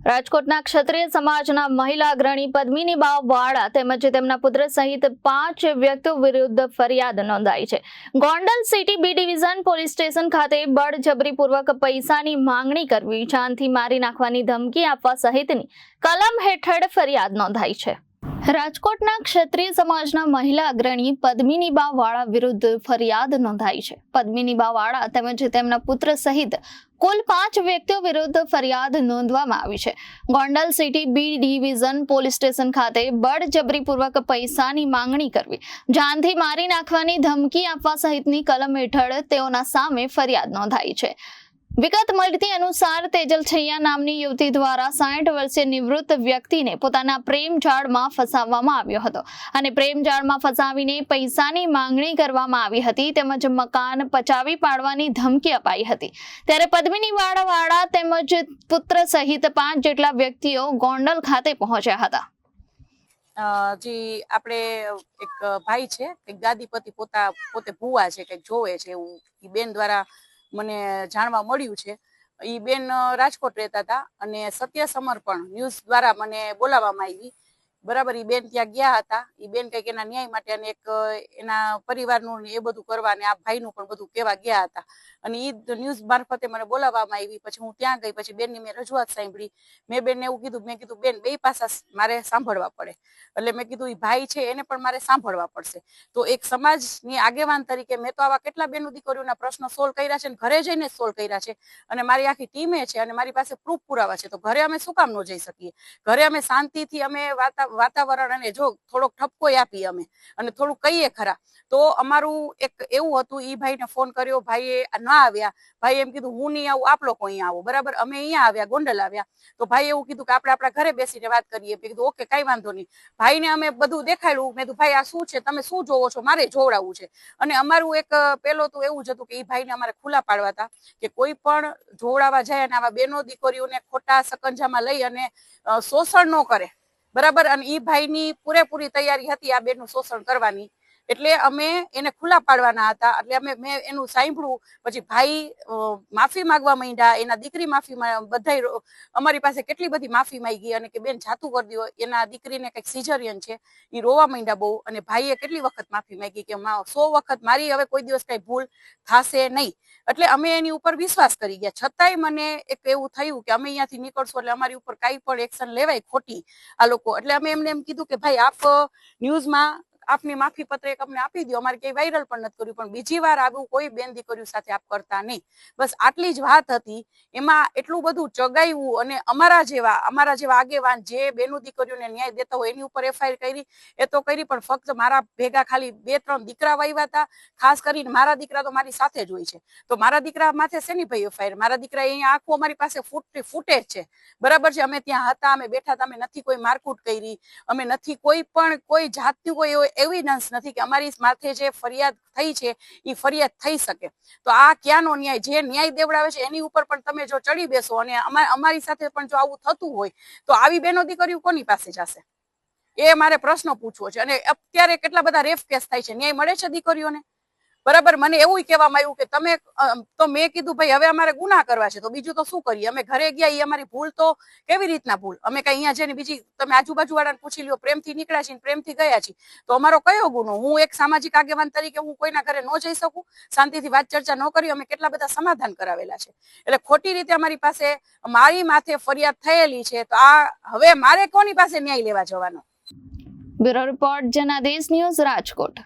રાજકોટના ક્ષત્રિય સમાજના મહિલા અગ્રણી પદ્મિનીબા વાળા તેમજ તેમના પુત્ર સહિત 5 વ્યક્તિઓ વિરુદ્ધ ફરિયાદ નોંધાઈ છે। Gondal city B division police station ખાતે બળજબરીપૂર્વક પૈસાની માંગણી કરવી, જાનથી મારી નાખવાની ધમકી આપવા સહિતની કલમ હેઠળ ફરિયાદ નોંધાઈ છે। રાજકોટના ક્ષત્રિય સમાજના મહિલા અગ્રણી પદ્મિનીબા વાળા વિરુદ્ધ ફરિયાદ નોંધાઈ છે। પદ્મિનીબા વાળા તેમજ તેમના પુત્ર સહિત કુલ 5 વ્યક્તિઓ વિરુદ્ધ ફરિયાદ નોંધવામાં આવી છે। Gondal city B division police station ખાતે બળજબરીપૂર્વક પૈસાની માંગણી કરવી, જાનથી મારી નાખવાની ધમકી આપવા સહિતની કલમ હેઠળ તેઓના સામે ફરિયાદ નોંધાઈ છે। વિગત મળતી અનુસાર તેજલ છૈયા નામની યુવતી દ્વારા 60 વર્ષીય નિવૃત્ત વ્યક્તિને પોતાના પ્રેમ જાળમાં ફસાવવામાં આવ્યો હતો અને પ્રેમ જાળમાં ફસાવીને પૈસાની માંગણી કરવામાં આવી હતી તેમજ મકાન પચાવી પાડવાની ધમકી અપાઈ હતી। ત્યારે પદ્મિનીબા વાળા તેમજ પુત્ર સહિત 5 જેટલા વ્યક્તિઓ ગોંડલ ખાતે પહોંચ્યા હતા। જી આપણે એક ભાઈ છે કે ગાદીપતિ પોતે ભુવા છે કે જોવે છે એવું ઈ બેન દ્વારા મને જાણવા મળ્યું છે। ઈ બેન રાજકોટ રહેતા હતા અને સત્ય સમર્પણ ન્યૂઝ દ્વારા મને બોલાવવામાં આવી। બરાબર, ઈ બેન ત્યાં ગયા હતા। ઈ બેન કંઈક એના ન્યાય માટે અને એક એના પરિવારનું એ બધું કરવા અને આ ભાઈનું પણ બધું કહેવા ગયા હતા અને ઈ ન્યૂઝ મારફતે મને બોલાવવામાં આવી। પછી હું ત્યાં ગઈ, પછી બેનની મેં રજૂઆત સાંભળી। મેં બેનને એવું કીધું, મેં કીધું બેન બે પાસા મારે સાંભળવા પડે, એટલે મેં કીધું ઈ ભાઈ છે એને પણ મારે સાંભળવા પડશે। તો એક સમાજની આગેવાન તરીકે મેં તો આવા કેટલા બેનો દીકરીઓના પ્રશ્નો સોલ્વ કર્યા છે, ઘરે જઈને સોલ્વ કર્યા છે અને મારી આખી ટીમે છે અને મારી પાસે પ્રૂફ પુરાવા છે। તો ઘરે અમે શું કામ ન જઈ શકીએ? ઘરે અમે શાંતિથી અમે વાતાવરણ અને જો થોડોક ઠપકો આપી અમે અને થોડું કહીએ ખરા, તો અમારું એક એવું હતું। ઈ ભાઈને ફોન કર્યો, ભાઈએ ના આવ્યા। ભાઈ એમ કીધું હું નહીં આવું, આપ લોકો અહીંયા આવો। બરાબર, અમે અહીંયા આવ્યા, ગોંડલ આવ્યા, તો ભાઈ એવું કીધું કે આપણે આપણા ઘરે બેસીને વાત કરીએ। મેં કીધું ઓકે, કઈ વાંધો નહીં। ભાઈને અમે બધું દેખાડ્યું। મેં કીધું ભાઈ આ શું છે, તમે શું જોવો છો, મારે જોવડાવવું છે। અને અમારું એક પેલો તો એવું જ હતું કે ઈ ભાઈને અમારે ખુલ્લા પાડવા હતા કે કોઈ પણ જોવડાવવા જાય અને આવા બેનો દીકરીઓને ખોટા સકંજામાં લઈ અને શોષણ ન કરે। બરાબર, અને ઈ ભાઈની પૂરેપૂરી તૈયારી હતી આ બેનનું શોષણ કરવાની, એટલે અમે એને ખુલ્લા પાડવાના હતા। એટલે મેં એનું સાંભળ્યું। પછી ભાઈ માફી માંગવા માંડ્યા, એના દીકરી માફી બધા અમારી પાસે કેટલી બધી માફી માંગી અને કે બેન જાતું કરી દો, એના દીકરીને કંઈક સિઝરિયન છે, એ રોવા માંડ્યા બહુ। અને ભાઈએ કેટલી વખત માફી માંગી કે 100 વખત મારી હવે કોઈ દિવસ કઈ ભૂલ થશે નહીં। એટલે અમે એની ઉપર વિશ્વાસ કરી ગયા, છતાંય મને એક એવું થયું કે અમે અહીંયાથી નીકળશું એટલે અમારી ઉપર કાંઈ પણ એક્શન લેવાય ખોટી આ લોકો। એટલે અમે એમને એમ કીધું કે ભાઈ આપ ન્યૂઝમાં આપની માફી પત્ર એક અમને આપી દો, અમારે ક્યાંય વાયરલ પણ નથી કર્યું, પણ બીજી વાર આવું કોઈ બેન દીકરીઓ સાથે આપ કરતા નહીં। બસ આટલી જ વાત હતી। એમાં એટલું બધું ચગાવ્યું અને અમારા જેવા આગેવાન જે બેનો દીકરીઓને ન્યાય દેતા હોય એની ઉપર એફઆઈઆર કરી, એ તો કરી, પણ ફક્ત મારા ભેગા ખાલી 2-3 દીકરા વાવ્યા હતા। ખાસ કરીને મારા દીકરા તો મારી સાથે જ હોય છે, તો મારા દીકરા માથે શેની ભાઈ એફઆઈઆર? મારા દીકરા અહીંયા આખું અમારી પાસે ફૂટેજ છે। બરાબર છે, અમે ત્યાં હતા, અમે બેઠા હતા, અમે નથી કોઈ મારકૂટ કરી, અમે નથી કોઈ જાતની કોઈ એવિડન્સ નથી કે અમારી માથે જે ફરિયાદ થઈ છે એ ફરિયાદ થઈ શકે। તો આ ક્યાંનો ન્યાય? જે ન્યાય દેવડાવે છે એની ઉપર પણ તમે જો ચડી બેસો અને અમારી સાથે પણ જો આવું થતું હોય તો આવી બેનો દીકરીઓ કોની પાસે જશે? એ મારે પ્રશ્ન પૂછવો છે। અને અત્યારે કેટલા બધા રેપ કેસ થાય છે, ન્યાય મળે છે દીકરીઓને? બરાબર, મને એવું કહેવામાં આવ્યું કે તમે તો મેં કીધું ભાઈ હવે અમારે ગુના કરવા છે તો બીજું તો શું કરીએ? અમે ઘરે ગયા, એ અમારી ભૂલ તો કેવી રીતના ભૂલ? અમે કઈ અહીંયા જઈને બીજી તમે આજુબાજુ વાળાને પૂછી લ્યો, પ્રેમથી નીકળ્યા છીએ, પ્રેમથી ગયા છીએ, તો અમારો કયો ગુનો? હું એક સામાજિક આગેવાન તરીકે હું કોઈના ઘરે ન જઈ શકું? શાંતિથી વાત ચર્ચા ન કરી? અમે કેટલા બધા સમાધાન કરાવેલા છે। એટલે ખોટી રીતે અમારી પાસે મારી માથે ફરિયાદ થયેલી છે, તો આ હવે મારે કોની પાસે ન્યાય લેવા જવાનો? Bureau report, Janadesh news, Rajkot.